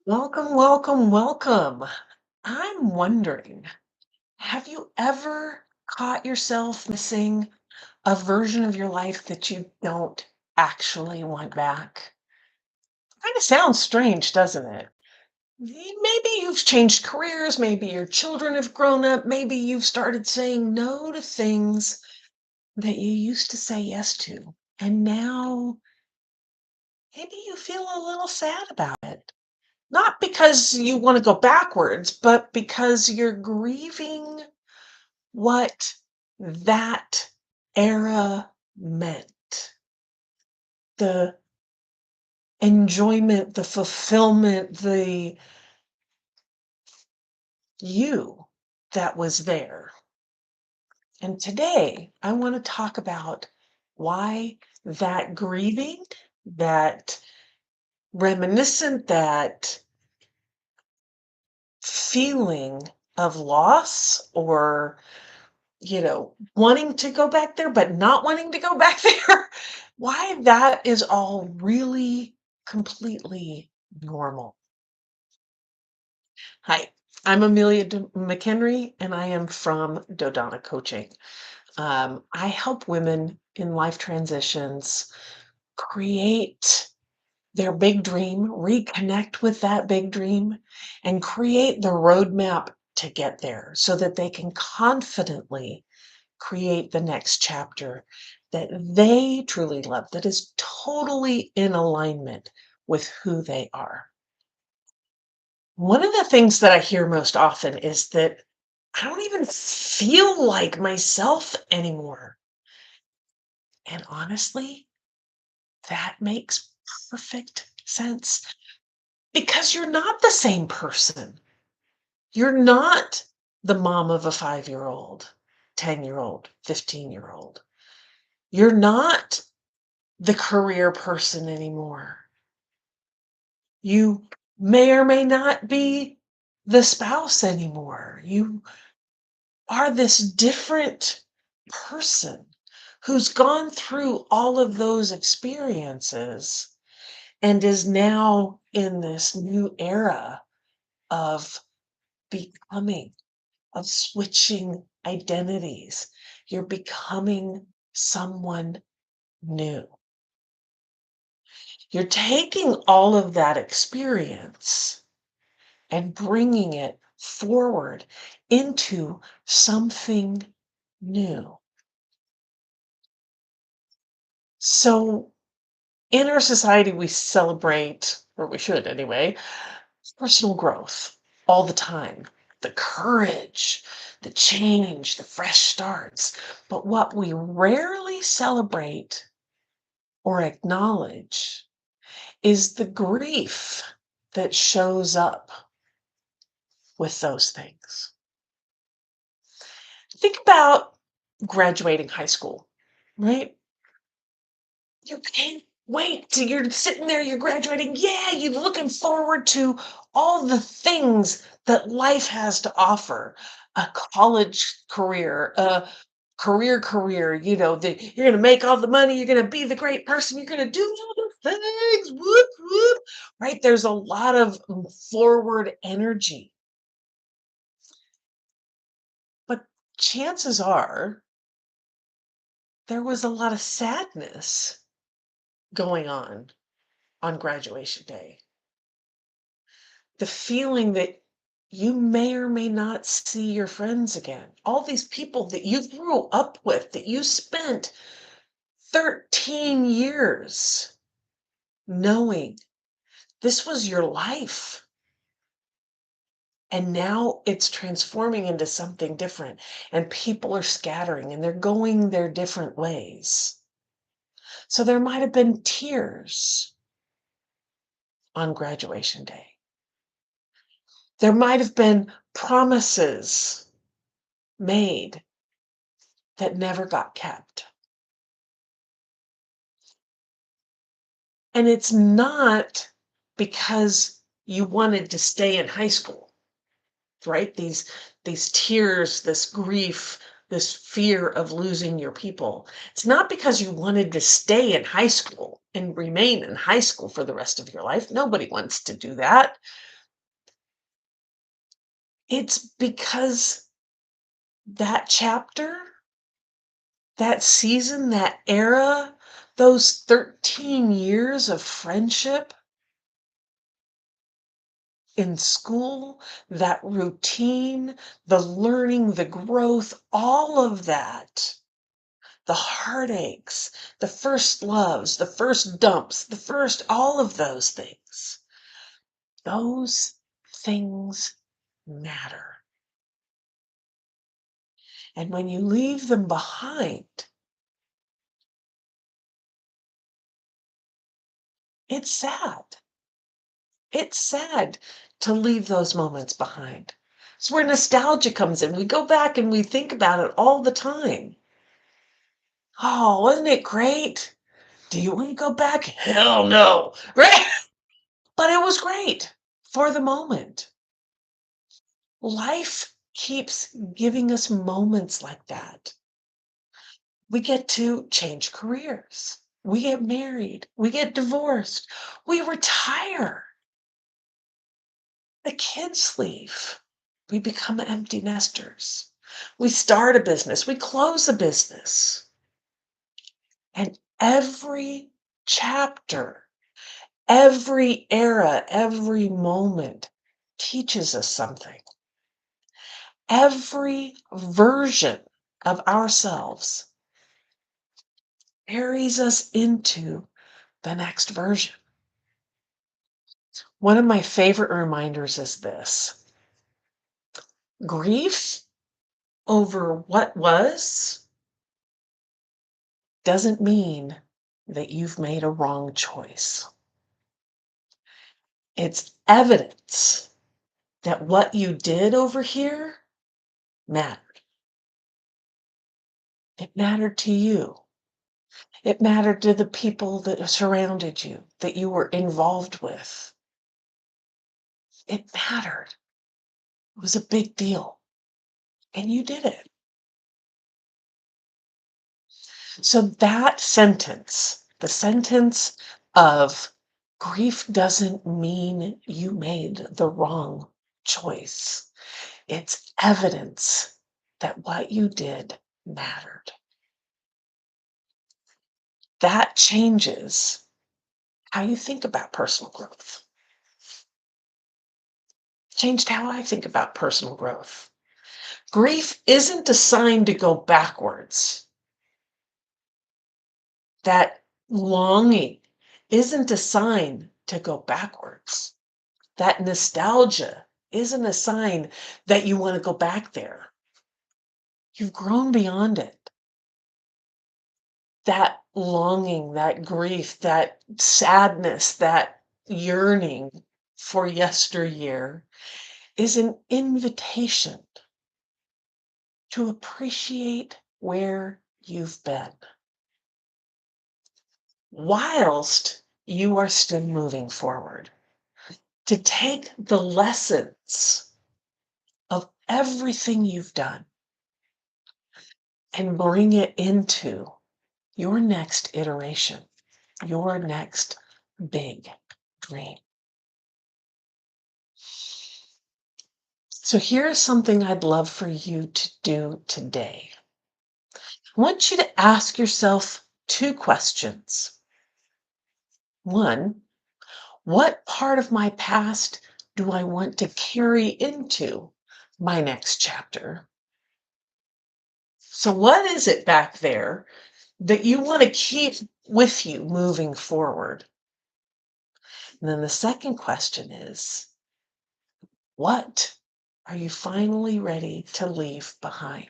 Welcome, welcome, welcome. I'm wondering, have you ever caught yourself missing a version of your life that you don't actually want back? Kind of sounds strange, doesn't it? Maybe you've changed careers, maybe your children have grown up, maybe you've started saying no to things that you used to say yes to. And now maybe you feel a little sad about it. Not because you wanna go backwards, but because you're grieving what that era meant. The enjoyment, the fulfillment, the you that was there. And today, I wanna talk about why that grieving, that reminiscent, that feeling of loss or wanting to go back there, but not wanting to go back there, why that is all really completely normal. Hi, I'm Amelia McHenry, and I am from Dodonna Coaching. I help women in life transitions create their big dream, reconnect with that big dream, and create the roadmap to get there so that they can confidently create the next chapter that they truly love, that is totally in alignment with who they are. One of the things that I hear most often is that I don't even feel like myself anymore. And honestly, that makes perfect sense because you're not the same person. You're not the mom of a 5-year-old, 10-year-old, 15-year-old. You're not the career person anymore. You may or may not be the spouse anymore. You are this different person who's gone through all of those experiences and is now in this new era of becoming, of switching identities. You're becoming someone new. You're taking all of that experience and bringing it forward into something new. So, in our society, we celebrate, or we should anyway, personal growth all the time. The courage, the change, the fresh starts. But what we rarely celebrate or acknowledge is the grief that shows up with those things. Think about graduating high school, right? You can't wait till you're sitting there, you're graduating. Yeah, you're looking forward to all the things that life has to offer. A college career, a career, you're going to make all the money, you're going to be the great person, you're going to do all the things, whoop, whoop, right? There's a lot of forward energy. But chances are there was a lot of sadness going on graduation day. The feeling that you may or may not see your friends again. All these people that you grew up with, that you spent 13 years knowing this was your life. And now it's transforming into something different, and people are scattering and they're going their different ways. So there might have been tears on graduation day. There might have been promises made that never got kept. And it's not because you wanted to stay in high school, right? These tears, this grief, this fear of losing your people. It's not because you wanted to stay in high school and remain in high school for the rest of your life. Nobody wants to do that. It's because that chapter, that season, that era, those 13 years of friendship in school, that routine, the learning, the growth, all of that, the heartaches, the first loves, the first dumps, the first, all of those things matter. And when you leave them behind, it's sad. It's sad to leave those moments behind. It's where nostalgia comes in. We go back and we think about it all the time. Oh, wasn't it great? Do you want to go back? Hell no. Right? But it was great for the moment. Life keeps giving us moments like that. We get to change careers. We get married. We get divorced. We retire. The kids leave. We become empty nesters. We start a business. We close a business. And every chapter, every era, every moment teaches us something. Every version of ourselves carries us into the next version. One of my favorite reminders is this: grief over what was doesn't mean that you've made a wrong choice. It's evidence that what you did over here mattered. It mattered to you. It mattered to the people that surrounded you, that you were involved with. It mattered. It was a big deal. And you did it. So that sentence, the sentence of grief doesn't mean you made the wrong choice. It's evidence that what you did mattered. That changes how you think about personal growth. Changed how I think about personal growth. Grief isn't a sign to go backwards. That longing isn't a sign to go backwards. That nostalgia isn't a sign that you want to go back there. You've grown beyond it. That longing, that grief, that sadness, that yearning for yesteryear is an invitation to appreciate where you've been whilst you are still moving forward. To take the lessons of everything you've done and bring it into your next iteration, your next big dream. So here's something I'd love for you to do today. I want you to ask yourself two questions. One, what part of my past do I want to carry into my next chapter? So, what is it back there that you want to keep with you moving forward? And then the second question is, what are you finally ready to leave behind?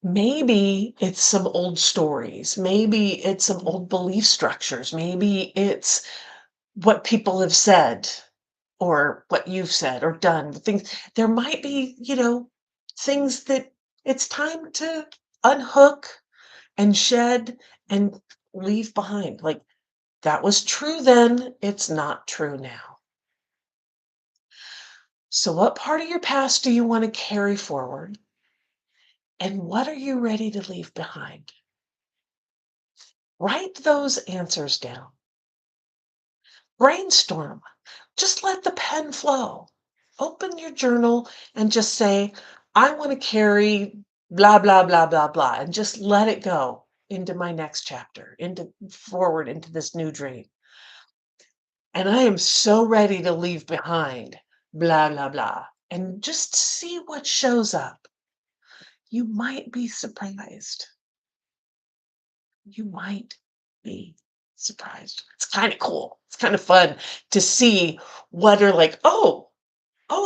Maybe it's some old stories. Maybe it's some old belief structures. Maybe it's what people have said or what you've said or done. Things there might be, things that it's time to unhook and shed and leave behind. Like that was true then, it's not true now. So what part of your past do you want to carry forward? And what are you ready to leave behind? Write those answers down. Brainstorm. Just let the pen flow. Open your journal and just say, I want to carry blah, blah, blah, blah, blah, and just let it go into my next chapter, into forward into this new dream. And I am so ready to leave behind blah, blah, blah, and just see what shows up. You might be surprised. You might be surprised. It's kind of cool. It's kind of fun to see what are like, oh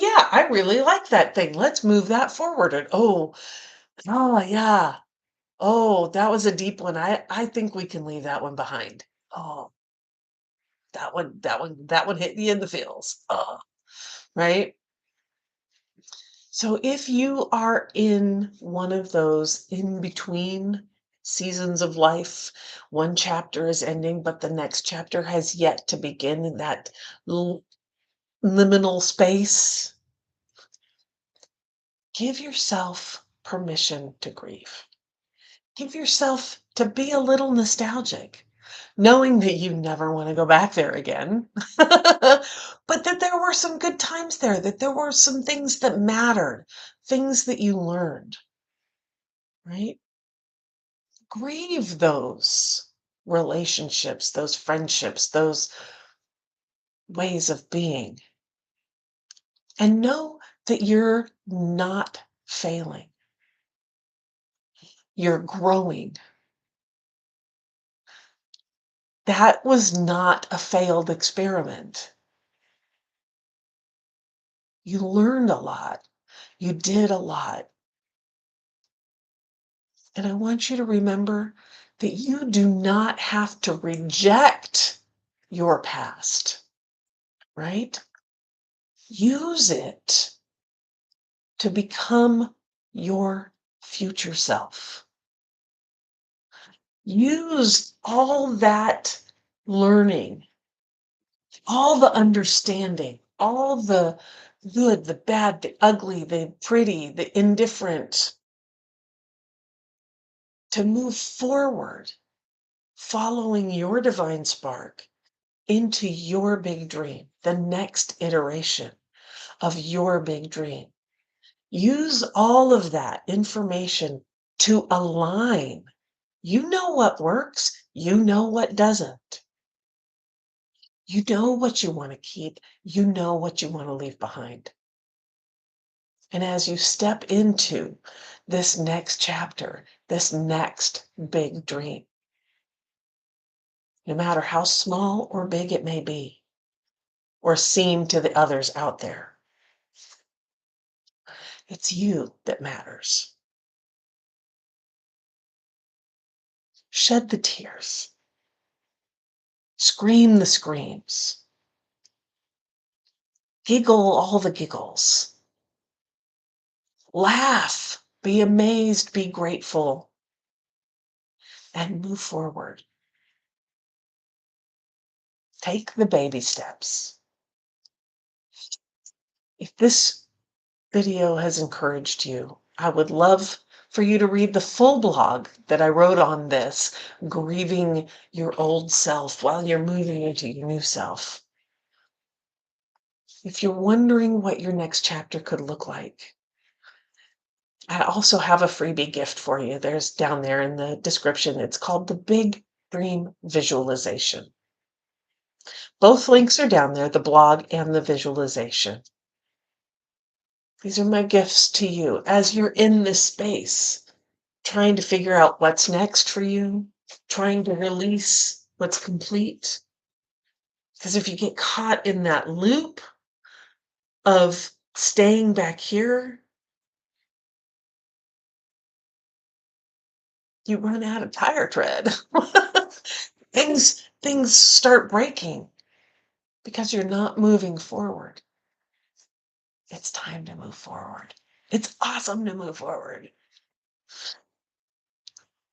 yeah, I really like that thing. Let's move that forward. And oh yeah. Oh, that was a deep one. I think we can leave that one behind. Oh, that one hit me in the feels. Oh, right? So if you are in one of those in between seasons of life, one chapter is ending, but the next chapter has yet to begin in that liminal space, give yourself permission to grieve. Give yourself to be a little nostalgic, knowing that you never want to go back there again, but that there were some good times there, that there were some things that mattered, things that you learned, right? Grieve those relationships, those friendships, those ways of being, and know that you're not failing. You're growing. That was not a failed experiment. You learned a lot. You did a lot. And I want you to remember that you do not have to reject your past, right? Use it to become your future self. Use all that learning, all the understanding, all the good, the bad, the ugly, the pretty, the indifferent, to move forward, following your divine spark into your big dream, the next iteration of your big dream. Use all of that information to align. You know what works, you know what doesn't. You know what you want to keep, you know what you want to leave behind. And as you step into this next chapter, this next big dream, no matter how small or big it may be, or seem to the others out there, it's you that matters. Shed the tears, scream the screams, giggle all the giggles, laugh, be amazed, be grateful, and move forward. Take the baby steps. If this video has encouraged you, I would love for you to read the full blog that I wrote on this, grieving your old self while you're moving into your new self. If you're wondering what your next chapter could look like, I also have a freebie gift for you. There's down there in the description. It's called the Big Dream Visualization. Both links are down there, the blog and the visualization. These are my gifts to you as you're in this space, trying to figure out what's next for you, trying to release what's complete. Because if you get caught in that loop of staying back here, you run out of tire tread. Things start breaking because you're not moving forward. It's time to move forward. It's awesome to move forward.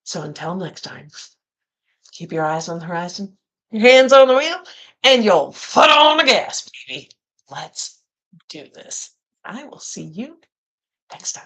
So until next time, keep your eyes on the horizon, your hands on the wheel, and your foot on the gas, baby. Let's do this. I will see you next time.